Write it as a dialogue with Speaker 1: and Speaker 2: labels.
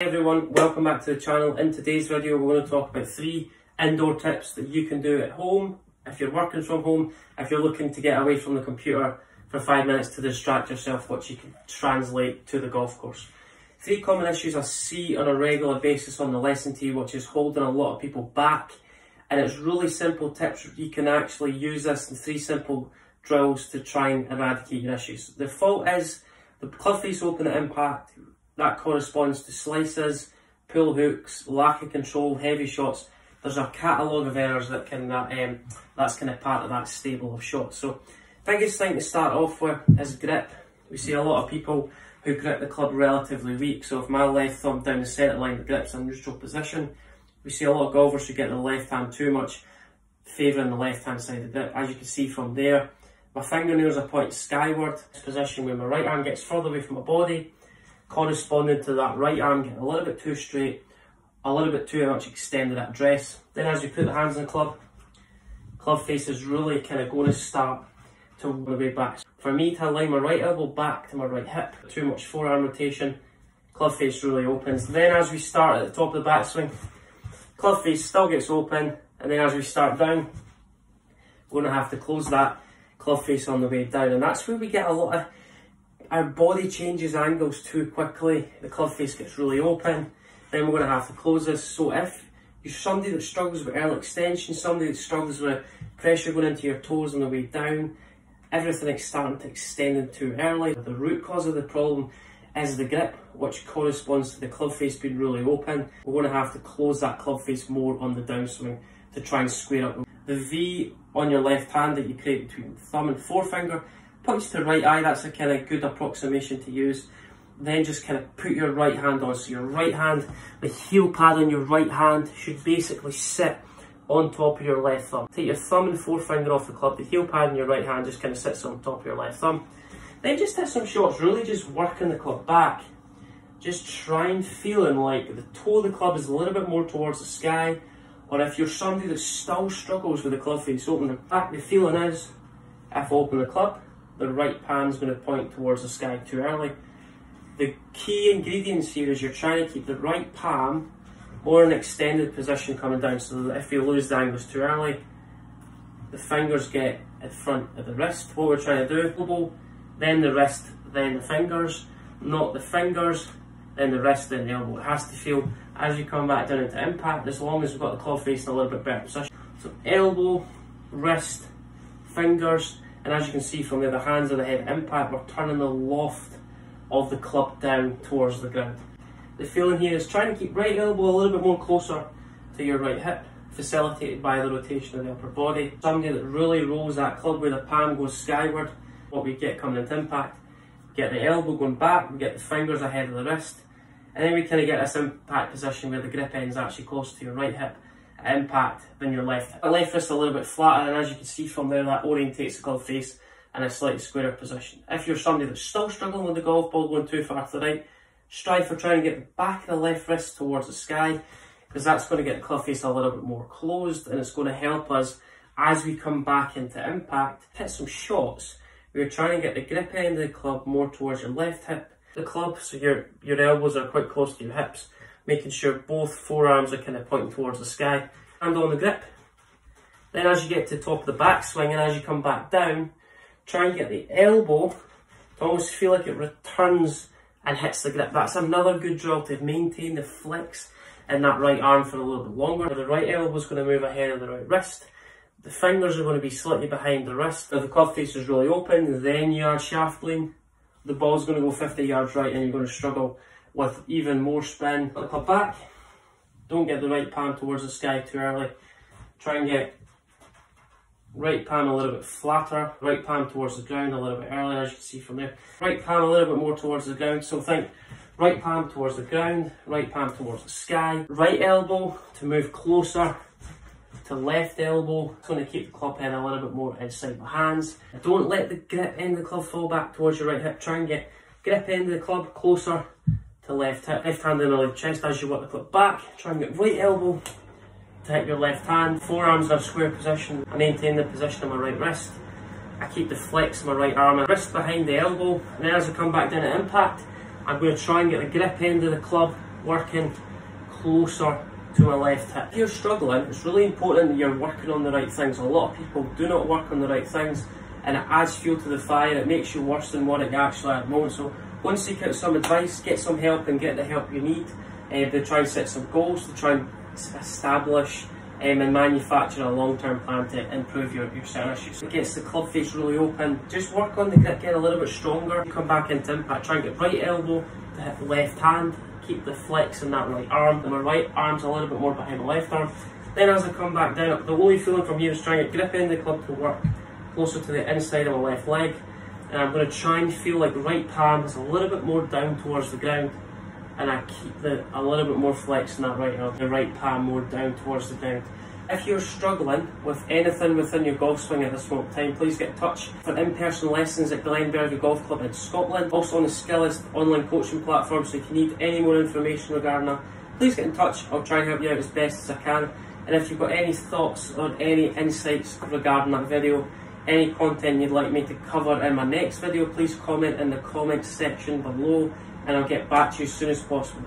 Speaker 1: Hey everyone, welcome back to the channel. In today's video we're going to talk about 3 indoor tips that you can do at home, if you're working from home, if you're looking to get away from the computer for 5 minutes to distract yourself, which you can translate to the golf course. 3 common issues I see on a regular basis on the lesson tee, which is holding a lot of people back, and it's really simple tips. You can actually use this in 3 simple drills to try and eradicate your issues. The fault is the club face open at impact. That corresponds to slices, pull hooks, lack of control, heavy shots. There's a catalogue of errors that can that's kind of part of that stable of shots. So, biggest thing to start off with is grip. We see a lot of people who grip the club relatively weak. So if my left thumb down the centre line, the grip's in neutral position. We see a lot of golfers who get the left hand too much, favouring the left hand side of the grip. As you can see from there, my fingernails are pointing skyward. This position where my right arm gets further away from my body, corresponding to that right arm getting a little bit too straight, a little bit too much extended at dress. Then as we put the hands on the club face is really kind of going to start to work my way back. For me to align my right elbow back to my right hip, too much forearm rotation, club face really opens. Then as we start at the top of the backswing, club face still gets open, and then as we start down, we're going to have to close that club face on the way down, and that's where we get a lot of our body changes angles too quickly. The club face gets really open, then we're going to have to close this. So if you're somebody that struggles with early extension, somebody that struggles with pressure going into your toes on the way down, everything is starting to extend too early. The root cause of the problem is the grip, which corresponds to the club face being really open. We're going to have to close that club face more on the downswing to try and square up. The V on your left hand that you create between thumb and forefinger points to the right eye. That's a kind of good approximation to use. Then just kind of put your right hand on. So your right hand, the heel pad on your right hand should basically sit on top of your left thumb. Take your thumb and forefinger off the club. The heel pad in your right hand just kind of sits on top of your left thumb. Then just hit some shots, really just working the club back. Just try and feeling like the toe of the club is a little bit more towards the sky. Or if you're somebody that still struggles with the club face open, the feeling is, if I open the club, the right palm's going to point towards the sky too early. The key ingredients here is you're trying to keep the right palm more in an extended position coming down, so that if you lose the angles too early, the fingers get in front of the wrist. What we're trying to do, elbow, then the wrist, then the fingers, not the fingers, then the wrist, then the elbow. It has to feel as you come back down into impact, as long as we've got the club face in a little bit better position. So elbow, wrist, fingers, and as you can see from there, the hands of the head impact, we're turning the loft of the club down towards the ground. The feeling here is trying to keep right elbow a little bit more closer to your right hip, facilitated by the rotation of the upper body. Somebody that really rolls that club where the palm goes skyward, what we get coming into impact, get the elbow going back, we get the fingers ahead of the wrist, and then we kind of get this impact position where the grip end is actually close to your right hip at impact than your left hip. The left wrist a little bit flatter, and as you can see from there, that orientates the club face in a slightly squarer position. If you're somebody that's still struggling with the golf ball going too far to the right, strive for trying to get the back of the left wrist towards the sky, because that's going to get the club face a little bit more closed, and it's going to help us as we come back into impact, hit some shots. We're trying to get the grip end of the club more towards your left hip, the club, so your elbows are quite close to your hips, making sure both forearms are kind of pointing towards the sky. Hand on the grip. Then as you get to the top of the backswing and as you come back down, try and get the elbow to almost feel like it returns and hits the grip. That's another good drill to maintain the flex in that right arm for a little bit longer. The right elbow is going to move ahead of the right wrist. The fingers are going to be slightly behind the wrist. If the club face is really open, then you are shaft lean. The ball's going to go 50 yards right and you're going to struggle with even more spin. Put the club back. Don't get the right palm towards the sky too early. Try and get right palm a little bit flatter, right palm towards the ground a little bit earlier, as you can see from there. Right palm a little bit more towards the ground. So think right palm towards the ground, right palm towards the sky. Right elbow to move closer to left elbow. It's going to keep the club head a little bit more inside my hands. Don't let the grip end of the club fall back towards your right hip. Try and get grip end of the club closer to left hip. Left hand in the left chest as you work the club back. Try and get right elbow to hit your left hand. Forearms are square position. I maintain the position of my right wrist. I keep the flex of my right arm and wrist behind the elbow. And then as I come back down at impact, I'm going to try and get the grip end of the club working closer to my left hip. If you're struggling, it's really important that you're working on the right things. A lot of people do not work on the right things, and it adds fuel to the fire. It makes you worse than what it actually at the moment. So go and seek out some advice, get some help, and get the help you need. To try and set some goals, to try and establish and manufacture a long-term plan to improve your certain issues. It gets the club face really open. Just work on the grip, get a little bit stronger. You come back into impact, try and get right elbow to hit the left hand, keep the flex in that right arm, and my right arm's a little bit more behind my left arm. Then as I come back down, the only feeling from here is trying to grip in the club to work closer to the inside of my left leg. And I'm going to try and feel like the right palm is a little bit more down towards the ground, and I keep a little bit more flex in that right arm, the right palm more down towards the ground. If you're struggling with anything within your golf swing at this moment in time, please get in touch for in-person lessons at Glenbervie Golf Club in Scotland. Also on the Skillest online coaching platform, so if you need any more information regarding that, please get in touch. I'll try and help you out as best as I can. And if you've got any thoughts or any insights regarding that video, any content you'd like me to cover in my next video, please comment in the comments section below, and I'll get back to you as soon as possible.